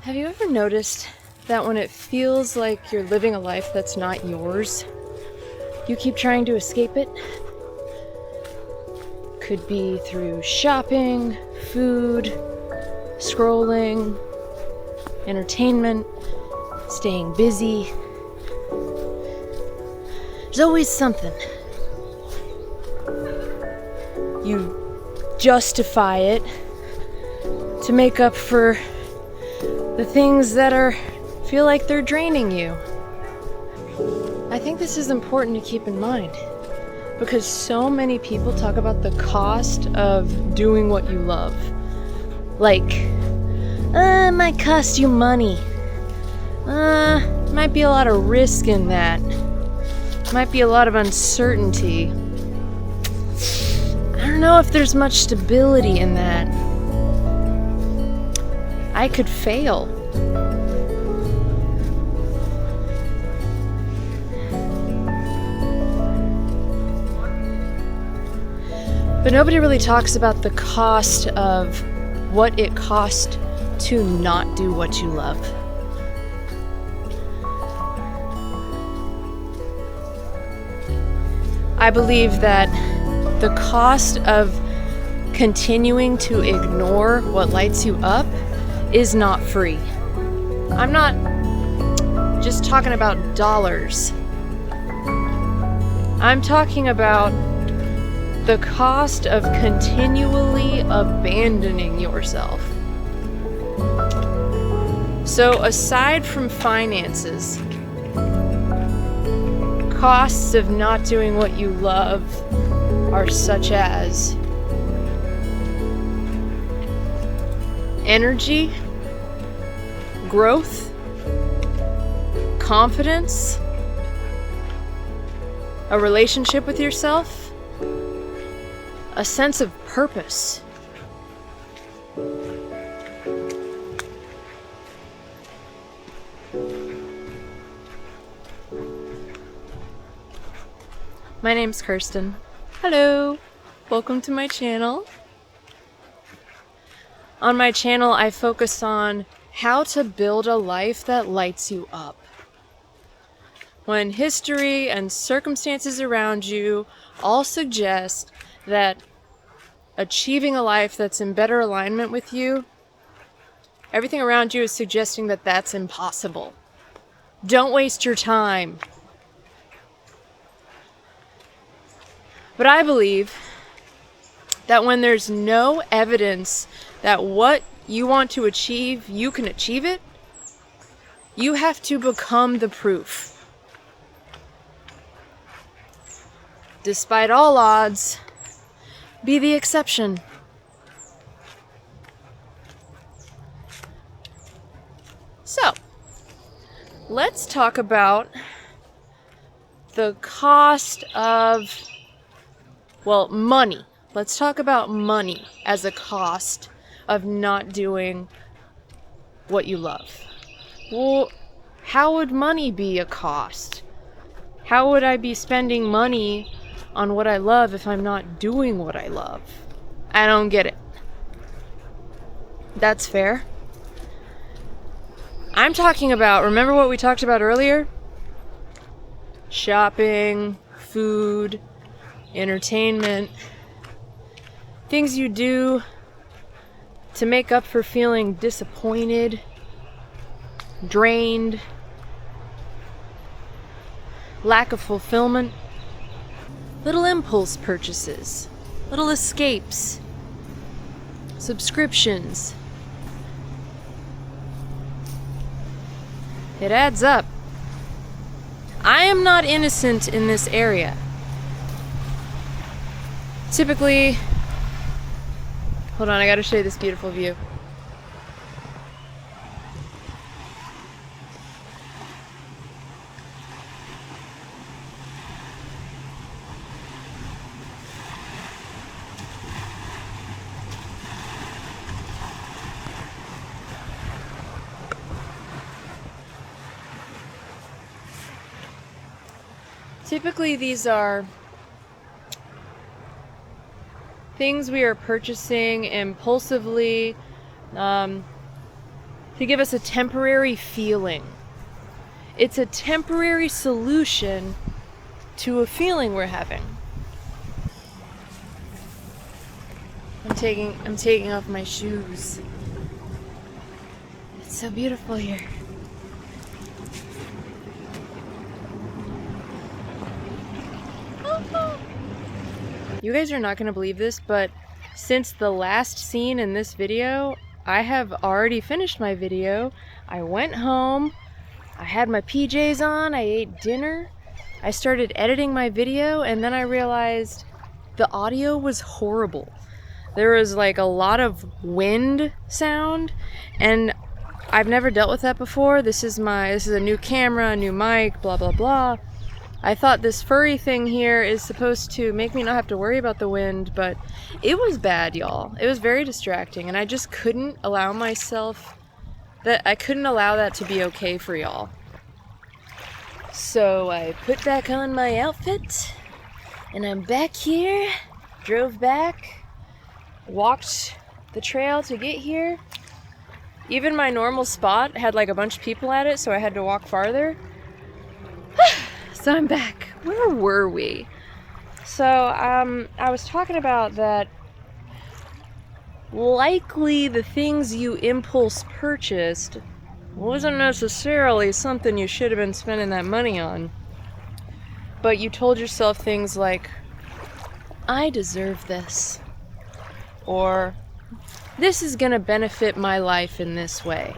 Have you ever noticed that when it feels like you're living a life that's not yours, you keep trying to escape it? Could be through shopping, food, scrolling, entertainment, staying busy. There's always something. You justify it to make up for the things that feel like they're draining you. I think this is important to keep in mind because so many people talk about the cost of doing what you love. Like, it might cost you money. Might be a lot of risk in that. Might be a lot of uncertainty. I don't know if there's much stability in that. I could fail. But nobody really talks about the cost of what it costs to not do what you love. I believe that the cost of continuing to ignore what lights you up is not free. I'm not just talking about dollars. I'm talking about the cost of continually abandoning yourself. So aside from finances, costs of not doing what you love are such as energy, growth, confidence, a relationship with yourself, a sense of purpose. My name's Kirsten. Hello, welcome to my channel. On my channel, I focus on how to build a life that lights you up. When history and circumstances around you all suggest that achieving a life that's in better alignment with you, everything around you is suggesting that that's impossible. Don't waste your time. But I believe that when there's no evidence that what you want to achieve, you can achieve it, you have to become the proof. Despite all odds, be the exception. So, let's talk about the cost of, money. Let's talk about money as a cost of not doing what you love. Well, how would money be a cost? How would I be spending money on what I love if I'm not doing what I love? I don't get it. That's fair. I'm talking about, remember what we talked about earlier? Shopping, food, entertainment, things you do to make up for feeling disappointed, drained, lack of fulfillment, little impulse purchases, little escapes, subscriptions. It adds up. I am not innocent in this area. Typically, hold on, I gotta show you this beautiful view. Typically, these are things we are purchasing impulsively to to give us a temporary feeling. It's a temporary solution to a feeling we're having. I'm taking off my shoes. It's so beautiful here. You guys are not gonna believe this, but since the last scene in this video, I have already finished my video. I went home, I had my PJs on, I ate dinner, I started editing my video, and then I realized the audio was horrible. There was like a lot of wind sound, and I've never dealt with that before. This is a new camera, a new mic, blah blah blah. I thought this furry thing here is supposed to make me not have to worry about the wind, but it was bad, y'all. It was very distracting, and I just couldn't allow myself I couldn't allow that to be okay for y'all. So I put back on my outfit, and I'm back here, drove back, walked the trail to get here. Even my normal spot had like a bunch of people at it, so I had to walk farther. So I'm back. Where were we? So I was talking about that likely the things you impulse purchased wasn't necessarily something you should have been spending that money on. But you told yourself things like, I deserve this. Or, this is gonna benefit my life in this way.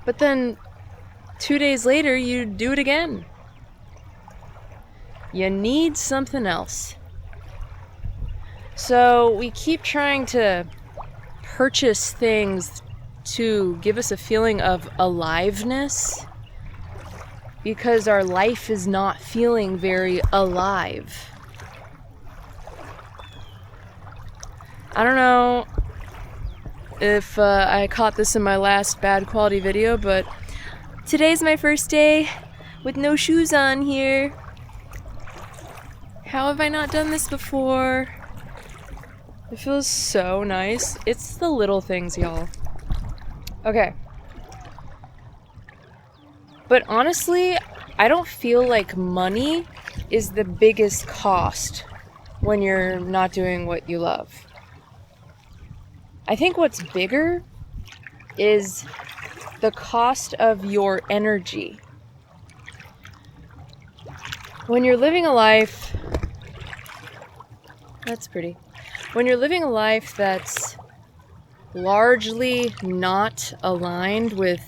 But then 2 days later, you do it again. You need something else. So we keep trying to purchase things to give us a feeling of aliveness because our life is not feeling very alive. I don't know if I caught this in my last bad quality video, but today's my first day with no shoes on here. How have I not done this before? It feels so nice. It's the little things, y'all. Okay. But honestly, I don't feel like money is the biggest cost when you're not doing what you love. I think what's bigger is the cost of your energy. When you're living a life, that's pretty. When you're living a life that's largely not aligned with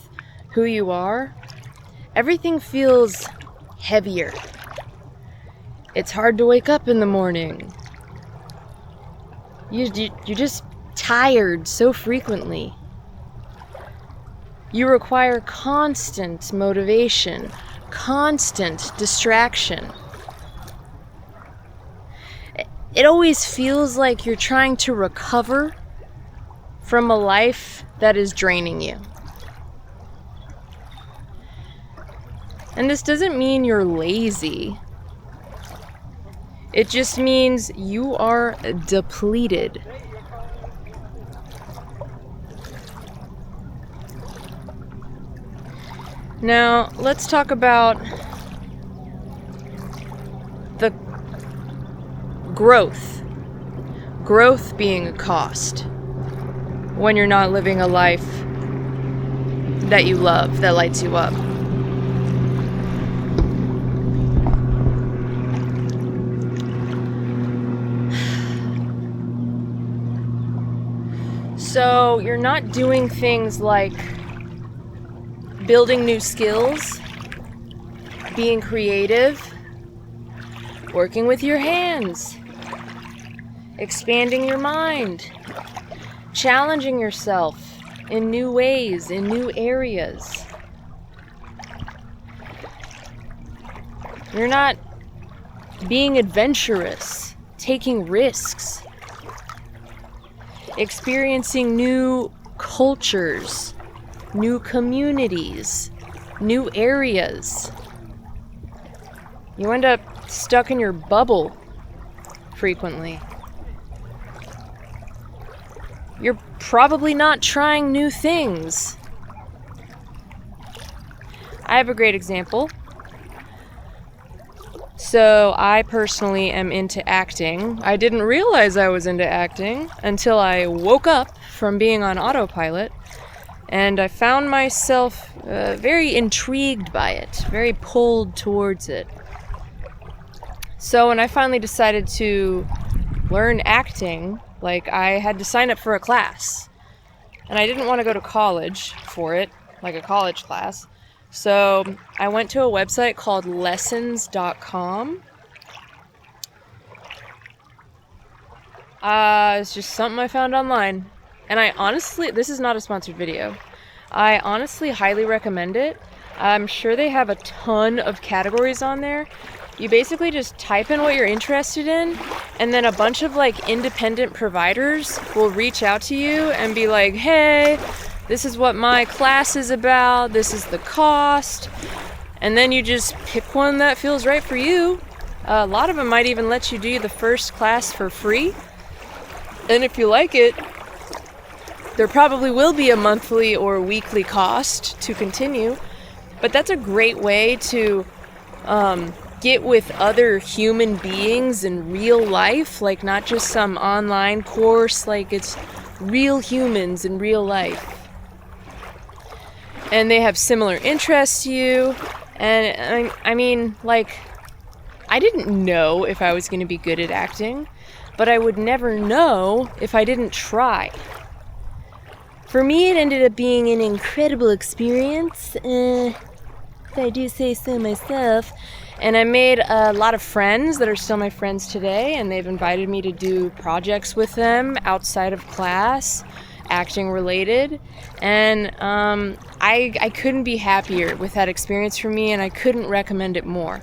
who you are, everything feels heavier. It's hard to wake up in the morning. You're just tired so frequently. You require constant motivation, constant distraction. It always feels like you're trying to recover from a life that is draining you. And this doesn't mean you're lazy. It just means you are depleted. Now, let's talk about the growth. Growth being a cost when you're not living a life that you love, that lights you up. So you're not doing things like building new skills, being creative, working with your hands, expanding your mind, challenging yourself in new ways, in new areas. You're not being adventurous, taking risks, experiencing new cultures, new communities, new areas. You end up stuck in your bubble frequently. you're probably not trying new things. I have a great example. So I personally am into acting. I didn't realize I was into acting until I woke up from being on autopilot, and I found myself very intrigued by it, very pulled towards it. So when I finally decided to learn acting, like, I had to sign up for a class, and I didn't want to go to college for it, like a college class. So I went to a website called lessons.com. It's just something I found online. And I honestly, this is not a sponsored video. I honestly highly recommend it. I'm sure they have a ton of categories on there. You basically just type in what you're interested in, and then a bunch of like independent providers will reach out to you and be like, hey, this is what my class is about, this is the cost, and then you just pick one that feels right for you. A lot of them might even let you do the first class for free, and if you like it, there probably will be a monthly or weekly cost to continue, but that's a great way to get with other human beings in real life, like not just some online course, like it's real humans in real life. And they have similar interests to you. And I mean, like, I didn't know if I was going to be good at acting, but I would never know if I didn't try. For me, it ended up being an incredible experience, if I do say so myself. And I made a lot of friends that are still my friends today, and they've invited me to do projects with them outside of class, acting related, and I couldn't be happier with that experience for me, and I couldn't recommend it more.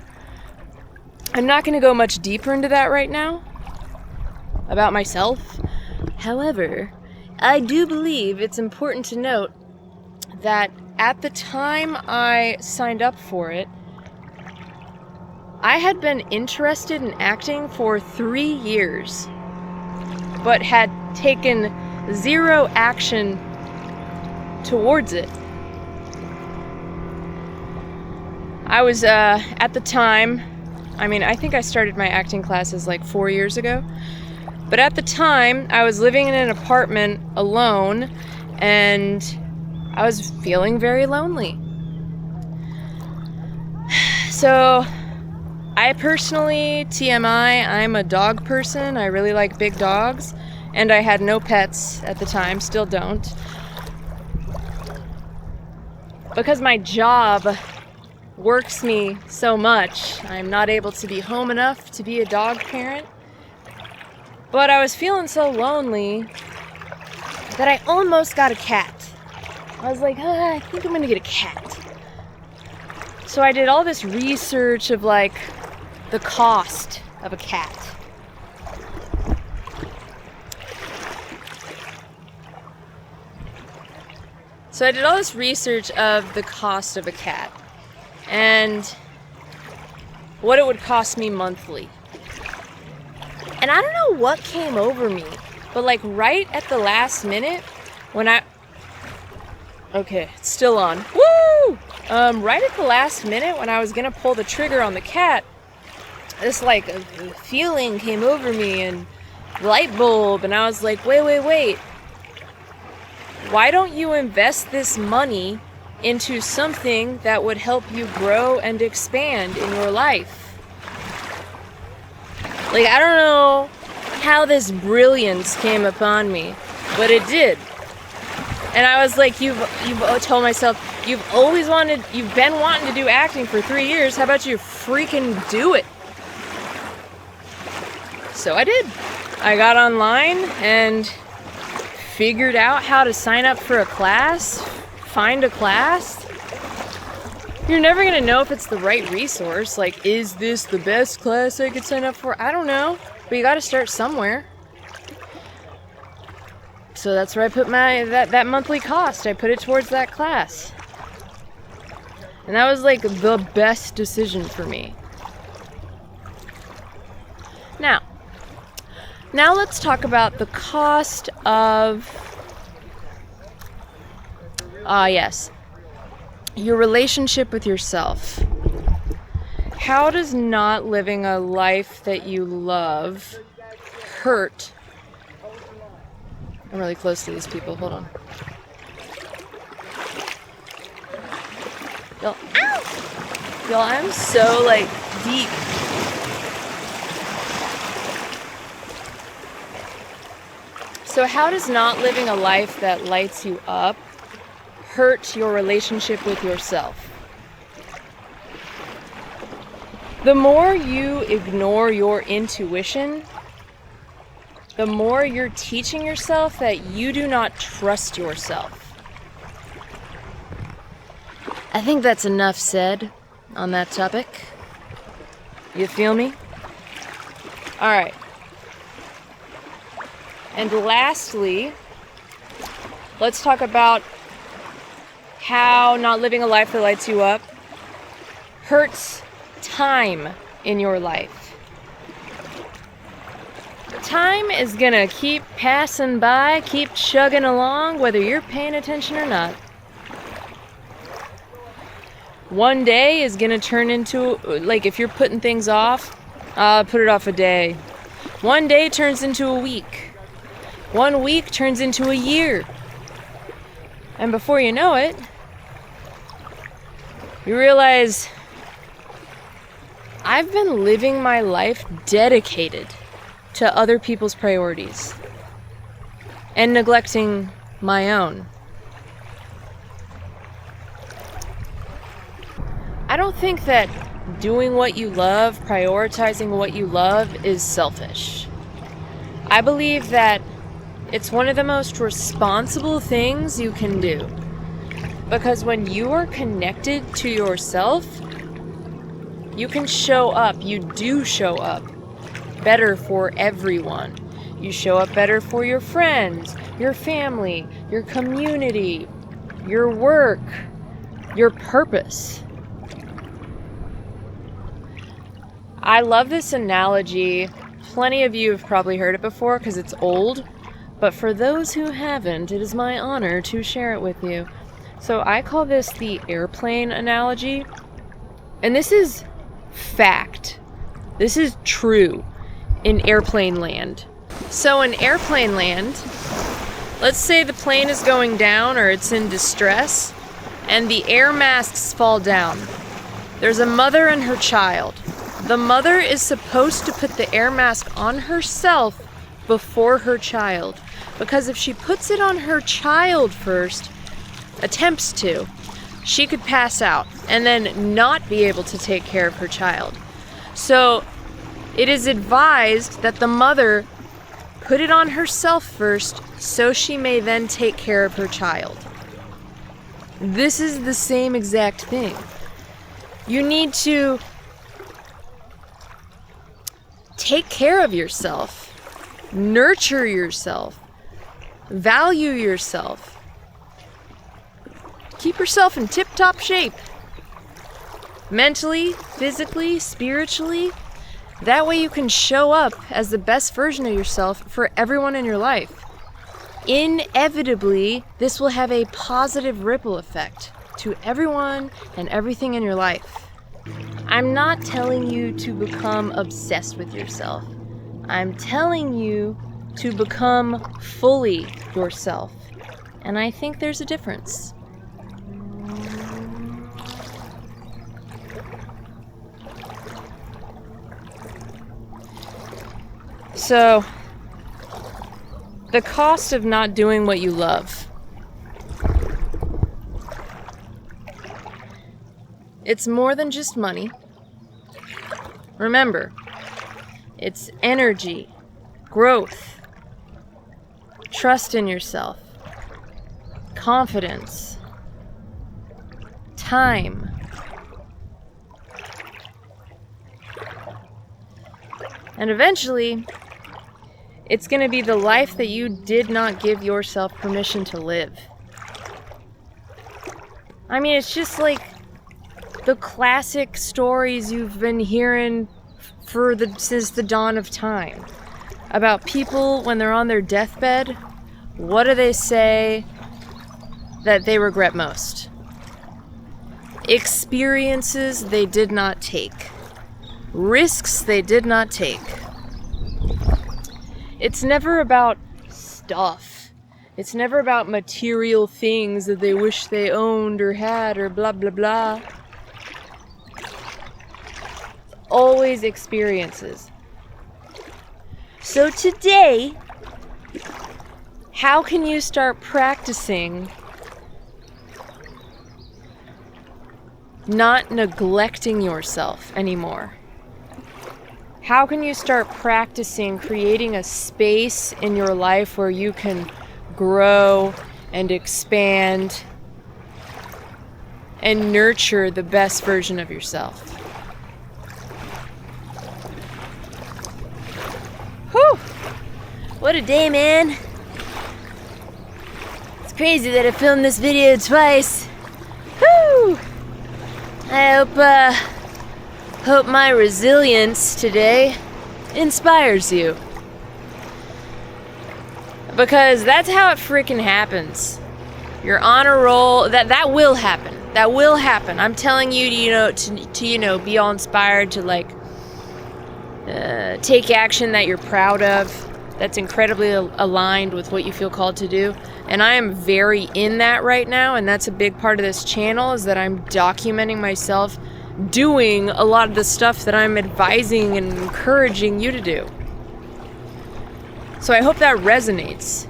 I'm not going to go much deeper into that right now about myself. However, I do believe it's important to note that at the time I signed up for it, I had been interested in acting for 3 years, but had taken zero action towards it. I was, at the time, I mean, I think I started my acting classes like 4 years ago, but at the time, I was living in an apartment alone, and I was feeling very lonely. So, I personally, TMI, I'm a dog person. I really like big dogs. And I had no pets at the time, still don't. Because my job works me so much, I'm not able to be home enough to be a dog parent. But I was feeling so lonely that I almost got a cat. I was like, I think I'm gonna get a cat. So I did all this research of like the cost of a cat. So I did all this research of the cost of a cat and what it would cost me monthly. And I don't know what came over me, but like right at the last minute when okay, it's still on. Woo! Right at the last minute when I was gonna pull the trigger on the cat, this like a feeling came over me and light bulb, and I was like, wait. Why don't you invest this money into something that would help you grow and expand in your life? Like, I don't know how this brilliance came upon me, but it did. And I was like, you've told myself, you've been wanting to do acting for 3 years, how about you freaking do it? So I did. I got online and figured out how to sign up for a class, find a class. You're never gonna know if it's the right resource. Like, is this the best class I could sign up for? I don't know, but you gotta start somewhere. So that's where I put that monthly cost. I put it towards that class. And that was like the best decision for me. Now let's talk about the cost of Ah, yes. Your relationship with yourself. How does not living a life that you love hurt? I'm really close to these people. Hold on. Y'all, ow! Y'all, I'm so like deep. So how does not living a life that lights you up hurt your relationship with yourself? The more you ignore your intuition, the more you're teaching yourself that you do not trust yourself. I think that's enough said on that topic. You feel me? All right. And lastly, let's talk about how not living a life that lights you up hurts time in your life. Time is gonna keep passing by, keep chugging along, whether you're paying attention or not. One day is gonna turn into, like if you're putting things off, put it off a day. One day turns into a week. 1 week turns into a year. And before you know it, you realize I've been living my life dedicated to other people's priorities and neglecting my own. I don't think that doing what you love, prioritizing what you love, is selfish. I believe that it's one of the most responsible things you can do. Because when you are connected to yourself, you can show up, you do show up better for everyone. You show up better for your friends, your family, your community, your work, your purpose. I love this analogy. Plenty of you have probably heard it before because it's old. But for those who haven't, it is my honor to share it with you. So I call this the airplane analogy. And this is fact. This is true in airplane land. So in airplane land, let's say the plane is going down or it's in distress and the air masks fall down. There's a mother and her child. The mother is supposed to put the air mask on herself before her child. Because if she puts it on her child first, attempts to, she could pass out and then not be able to take care of her child. So it is advised that the mother put it on herself first so she may then take care of her child. This is the same exact thing. You need to take care of yourself, nurture yourself, value yourself. Keep yourself in tip-top shape. Mentally, physically, spiritually. That way you can show up as the best version of yourself for everyone in your life. Inevitably, this will have a positive ripple effect to everyone and everything in your life. I'm not telling you to become obsessed with yourself. I'm telling you to become fully yourself. And I think there's a difference. So, the cost of not doing what you love. It's more than just money. Remember, it's energy, growth, trust in yourself, confidence, time. And eventually, it's going to be the life that you did not give yourself permission to live. I mean, it's just like the classic stories you've been hearing since the dawn of time. About people when they're on their deathbed, what do they say? that they regret most. Experiences they did not take. Risks they did not take. It's never about stuff. It's never about material things that they wish they owned or had or blah blah blah. It's always experiences. So today, how can you start practicing not neglecting yourself anymore? How can you start practicing creating a space in your life where you can grow and expand and nurture the best version of yourself? Whew! What a day, man! It's crazy that I filmed this video twice. Whew! I hope my resilience today inspires you. Because that's how it freaking happens. You're on a roll. That will happen. That will happen. I'm telling you, to be all inspired to take action that you're proud of. That's incredibly aligned with what you feel called to do. And I am very in that right now, and that's a big part of this channel, is that I'm documenting myself doing a lot of the stuff that I'm advising and encouraging you to do. So I hope that resonates.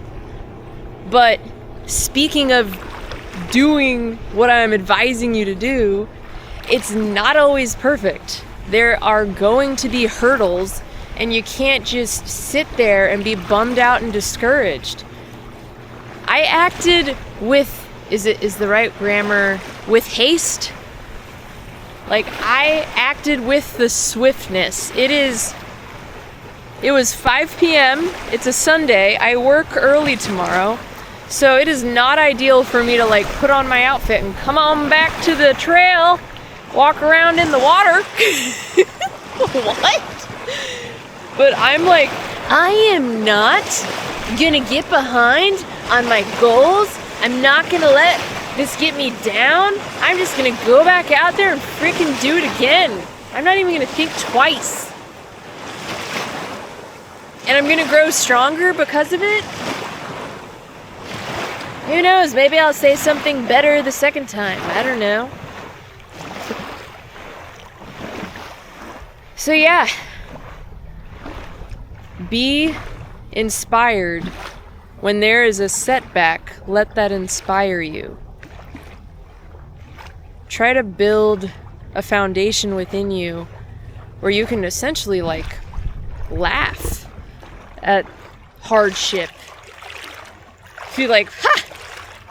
But speaking of doing what I'm advising you to do, it's not always perfect. There are going to be hurdles, and you can't just sit there and be bummed out and discouraged. I acted with, is the right grammar, with haste? Like, I acted with the swiftness. It was 5 p.m. It's a Sunday. I work early tomorrow. So it is not ideal for me to put on my outfit and come on back to the trail, walk around in the water. What? But I'm I am not gonna get behind on my goals. I'm not gonna let this get me down. I'm just gonna go back out there and freaking do it again. I'm not even gonna think twice. And I'm gonna grow stronger because of it. Who knows? Maybe I'll say something better the second time. I don't know. So yeah. Be inspired. When there is a setback, let that inspire you. Try to build a foundation within you where you can essentially laugh at hardship. Feel ha!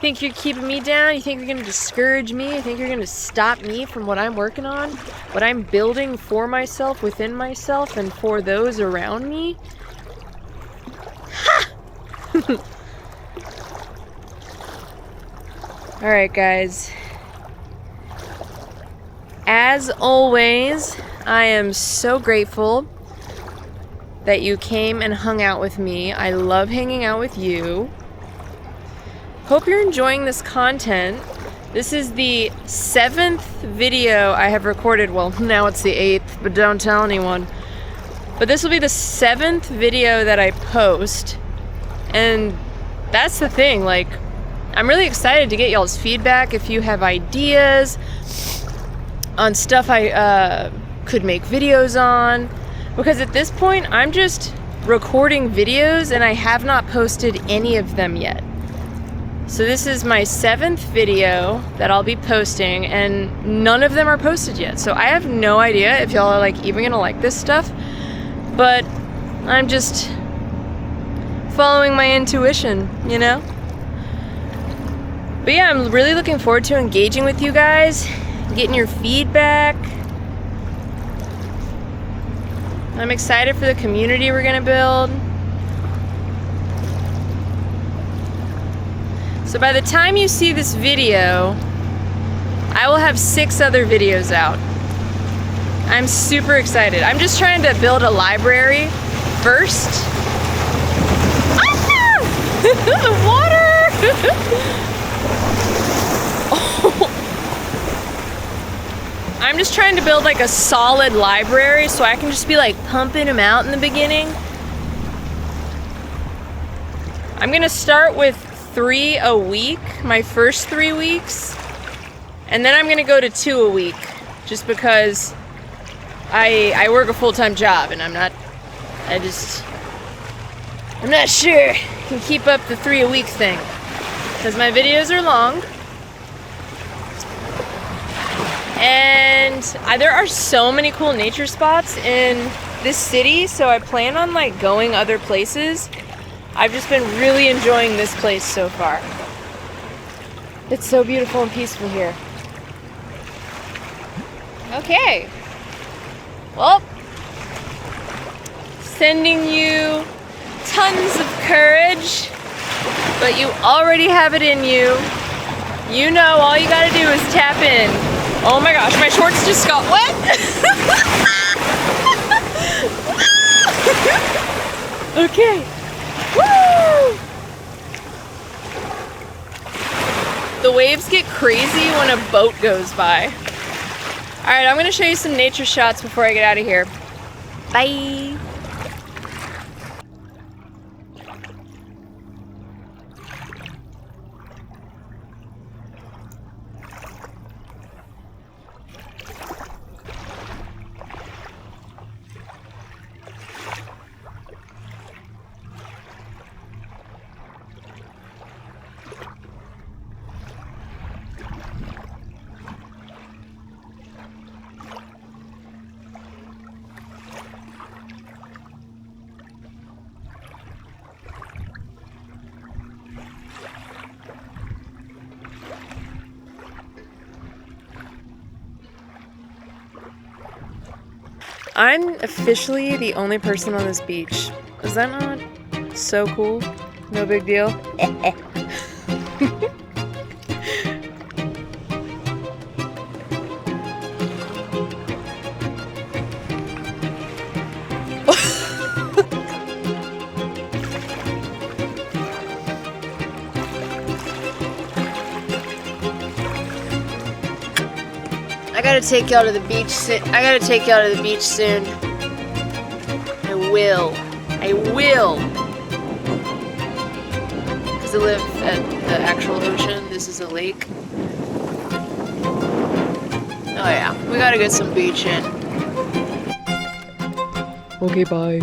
Think you're keeping me down? You think you're gonna discourage me? You think you're gonna stop me from what I'm working on? What I'm building for myself, within myself, and for those around me? Ha! Alright, guys. As always, I am so grateful that you came and hung out with me. I love hanging out with you. Hope you're enjoying this content. This is the 7th video I have recorded. Well, now it's the 8th, but don't tell anyone. But this will be the 7th video that I post. And that's the thing, I'm really excited to get y'all's feedback. If you have ideas on stuff I could make videos on. Because at this point, I'm just recording videos and I have not posted any of them yet. So this is my 7th video that I'll be posting, and none of them are posted yet. So I have no idea if y'all are even gonna like this stuff, but I'm just following my intuition, But yeah, I'm really looking forward to engaging with you guys, getting your feedback. I'm excited for the community we're gonna build. So by the time you see this video, I will have 6 other videos out. I'm super excited. I'm just trying to build a library first. Ah! The water! I'm just trying to build like a solid library so I can just be like pumping them out in the beginning. I'm gonna start with 3 a week, my first 3 weeks, and then I'm gonna go to 2 a week, just because I work a full-time job and I'm not sure I can keep up the 3 a week thing, because my videos are long. And there are so many cool nature spots in this city, so I plan on like going other places. I've just been really enjoying this place so far. It's so beautiful and peaceful here. Okay. Well, sending you tons of courage, but you already have it in you. You know, all you gotta do is tap in. Oh my gosh, my shorts just got wet. Okay. Woo! The waves get crazy when a boat goes by. Alright, I'm gonna show you some nature shots before I get out of here. Bye! I'm officially the only person on this beach. Is that not so cool? No big deal. I gotta take y'all to the beach soon. I will. Because I live at the actual ocean. This is a lake. Oh yeah, we gotta get some beach in. Okay, bye.